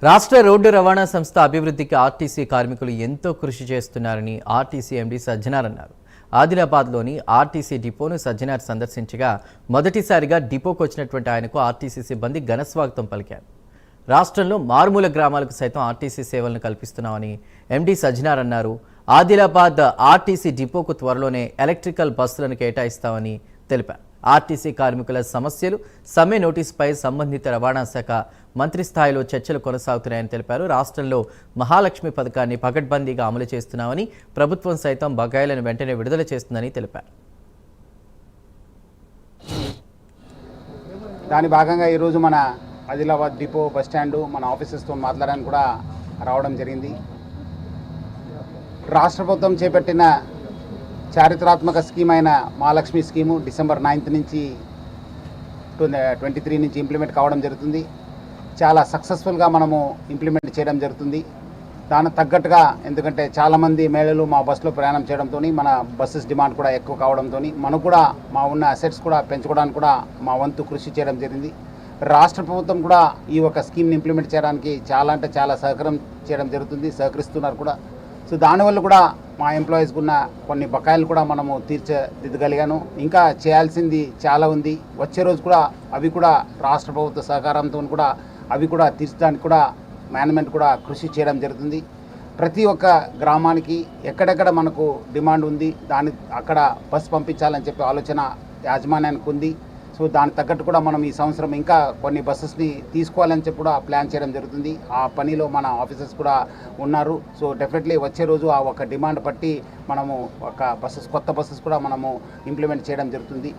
రాష్ట్ర రోడ్డు రవాణా సంస్థ అభివృద్ధికి ఆర్టీసీ కార్మికులు ఎంతో కృషి చేస్తున్నారని ఆర్టీసీ ఎండీ సజ్జనార్ అన్నారు. ఆదిలాబాద్లోని ఆర్టీసీ డిపోను సజ్జనార్ సందర్శించగా మొదటిసారిగా డిపోకు వచ్చినటువంటి ఆయనకు ఆర్టీసీ సిబ్బంది ఘనస్వాగతం పలికారు. రాష్ట్రంలో మారుమూల గ్రామాలకు సైతం ఆర్టీసీ సేవలను కల్పిస్తున్నామని ఎండీ సజ్జనార్ అన్నారు. ఆదిలాబాద్ ఆర్టీసీ డిపోకు త్వరలోనే ఎలక్ట్రికల్ బస్సులను కేటాయిస్తామని తెలిపారు. ఆర్టీసీ కార్మికుల సమస్యలు సమ్మె నోటీసుపై సంబంధిత రవాణా శాఖ మంత్రి స్థాయిలో చర్చలు కొనసాగుతున్నాయని తెలిపారు. రాష్ట్రంలో మహాలక్ష్మి పథకాన్ని పకడ్బందీగా అమలు చేస్తున్నామని, ప్రభుత్వం సైతం బకాయిలను వెంటనే విడుదల చేస్తుందని తెలిపారు. దాని భాగంగా ఈరోజు మన ఆదిలాబాద్ డిపో బస్టాండు మన ఆఫీసెస్తో మాట్లాడడానికి కూడా రావడం జరిగింది. రాష్ట్ర ప్రభుత్వం చేపట్టిన చారిత్రాత్మక స్కీమ్ అయిన మహాలక్ష్మి స్కీము డిసెంబర్ 9th నుంచి 23 నుంచి ఇంప్లిమెంట్ కావడం జరుగుతుంది. చాలా సక్సెస్ఫుల్గా మనము ఇంప్లిమెంట్ చేయడం జరుగుతుంది. దానికి తగ్గట్టుగా, ఎందుకంటే చాలామంది మహిళలు మా బస్సులో ప్రయాణం చేయడంతో మన బస్సెస్ డిమాండ్ కూడా ఎక్కువ కావడంతో మనకు కూడా మా ఉన్న అసెట్స్ కూడా పెంచుకోవడానికి కూడా మా వంతు కృషి చేయడం జరిగింది. రాష్ట్ర ప్రభుత్వం కూడా ఈ ఒక స్కీమ్ని ఇంప్లిమెంట్ చేయడానికి చాలా అంటే చాలా చేయడం జరుగుతుంది, సహకరిస్తున్నారు కూడా. సో దానివల్ల కూడా మా ఎంప్లాయీస్కి ఉన్న కొన్ని బకాయిలు కూడా మనము తీర్చిదిద్దగలిగాను. ఇంకా చేయాల్సింది చాలా ఉంది. వచ్చే రోజు కూడా అవి కూడా రాష్ట్ర ప్రభుత్వ సహకారంతో కూడా అవి కూడా తీర్చడానికి కూడా మేనేజ్మెంట్ కూడా కృషి చేయడం జరుగుతుంది. ప్రతి ఒక్క గ్రామానికి ఎక్కడెక్కడ మనకు డిమాండ్ ఉంది అక్కడ బస్ పంపించాలని చెప్పి ఆలోచన యాజమాన్యానికి ఉంది. సో దానికి తగ్గట్టు కూడా మనం ఈ సంవత్సరం ఇంకా కొన్ని బస్సెస్ని తీసుకోవాలని చెప్పి కూడా ప్లాన్ చేయడం జరుగుతుంది. ఆ పనిలో మన ఆఫీసర్స్ కూడా ఉన్నారు. సో డెఫినెట్లీ వచ్చే రోజు ఆ ఒక డిమాండ్ బట్టి మనము కొత్త బస్సెస్ కూడా మనము ఇంప్లిమెంట్ చేయడం జరుగుతుంది.